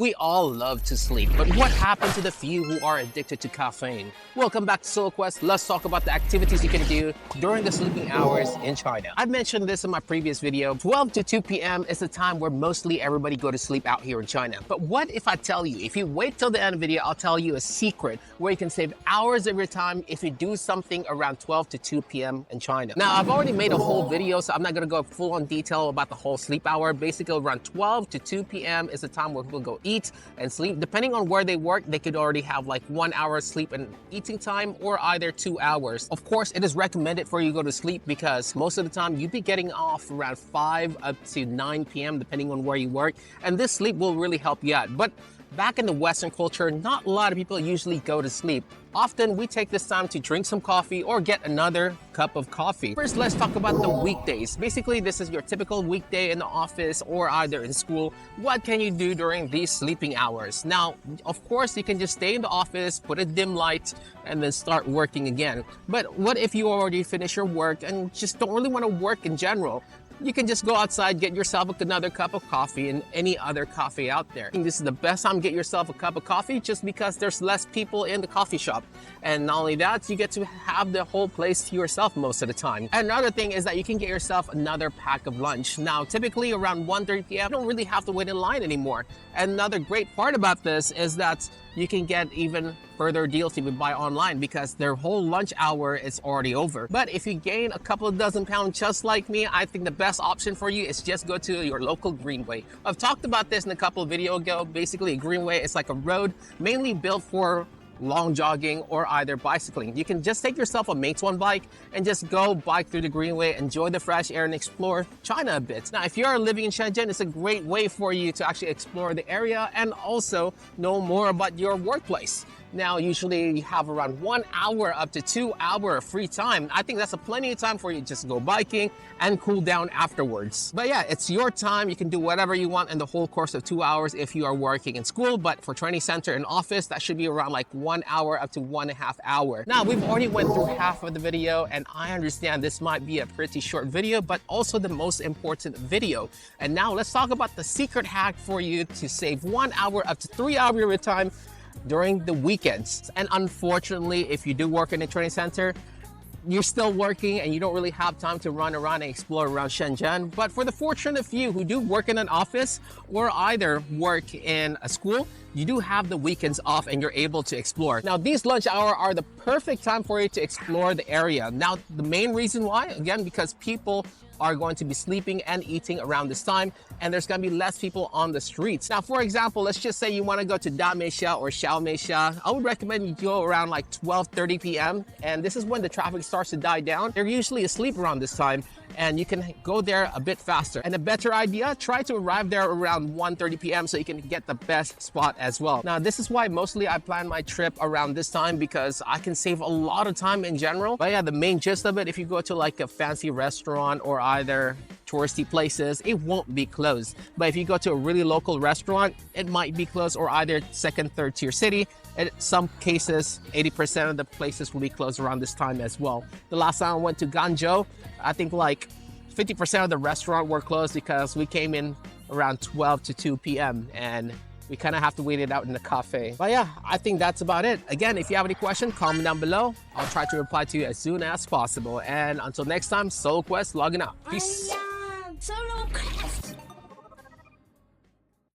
We all love to sleep, but what happened to the few who are addicted to caffeine? Welcome back to Soul Quest. Let's talk about the activities you can do during the sleeping hours in China. I mentioned this in my previous video. 12 to 2 p.m. is the time where mostly everybody go to sleep out here in China. But what if I tell you, if you wait till the end of the video, I'll tell you a secret where you can save hours of your time if you do something around 12 to 2 p.m. in China. Now, I've already made a whole video, so I'm not gonna go full on detail about the whole sleep hour. Basically, around 12 to 2 p.m. is the time where people go eat and sleep. Depending on where they work, they could already have like 1 hour sleep and eating time or either 2 hours. Of course, it is recommended for you to go to sleep because most of the time you'd be getting off around 5 up to 9 p.m. depending on where you work. And this sleep will really help you out. But back in the Western culture, not a lot of people usually go to sleep. Often we take this time to drink some coffee or get another cup of coffee. First, let's talk about the weekdays. Basically, this is your typical weekday in the office or either in school. What can you do during these sleeping hours? Now, of course, you can just stay in the office, put a dim light, and then start working again. But what if you already finished your work and just don't really want to work in general? You can just go outside, get yourself another cup of coffee and any other coffee out there. I think this is the best time to get yourself a cup of coffee just because there's less people in the coffee shop. And not only that, you get to have the whole place to yourself most of the time. And another thing is that you can get yourself another pack of lunch. Now, typically around 1:30 p.m., you don't really have to wait in line anymore. And another great part about this is that you can get even further deals if you buy online because their whole lunch hour is already over. But if you gain a couple of dozen pounds just like me, I think the best option for you is just go to your local Greenway. I've talked about this in a couple of videos ago. Basically, a Greenway is like a road mainly built for long jogging or either bicycling. You can just take yourself a Mate's-1 bike and just go bike through the Greenway, enjoy the fresh air and explore China a bit. Now, if you are living in Shenzhen, it's a great way for you to actually explore the area and also know more about your workplace. Now, usually you have around 1 hour up to 2 hour free time. I think that's a plenty of time for you to just go biking and cool down afterwards. But yeah, it's your time. You can do whatever you want in the whole course of 2 hours if you are working in school. But for training center and office, that should be around like 1 hour up to 1.5 hours. Now, we've already went through half of the video, and I understand this might be a pretty short video, but also the most important video. And now let's talk about the secret hack for you to save 1 hour up to 3 hours of your time during the weekends. And unfortunately, if you do work in a training center, you're still working and you don't really have time to run around and explore around Shenzhen. But for the fortunate few who do work in an office or either work in a school, you do have the weekends off and you're able to explore. Now, these lunch hours are the perfect time for you to explore the area. Now, the main reason why, again, because people are going to be sleeping and eating around this time, and there's going to be less people on the streets. Now, for example, let's just say you want to go to DaMasha or Xiaomesha. I would recommend you go around like 12:30 p.m. and this is when the traffic starts to die down. They're usually asleep around this time, and you can go there a bit faster. And a better idea, try to arrive there around 1:30 p.m. so you can get the best spot as well. Now, this is why mostly I plan my trip around this time because I can save a lot of time in general. But yeah, the main gist of it, if you go to like a fancy restaurant or either touristy places, it won't be closed. But if you go to a really local restaurant, it might be closed or either second, third tier city. In some cases, 80% of the places will be closed around this time as well. The last time I went to Ganzhou, I think like 50% of the restaurant were closed because we came in around 12 to 2 p.m. and we kind of have to wait it out in the cafe. But yeah, I think that's about it. Again, if you have any questions, comment down below. I'll try to reply to you as soon as possible. And until next time, Soul Quest logging out. Peace.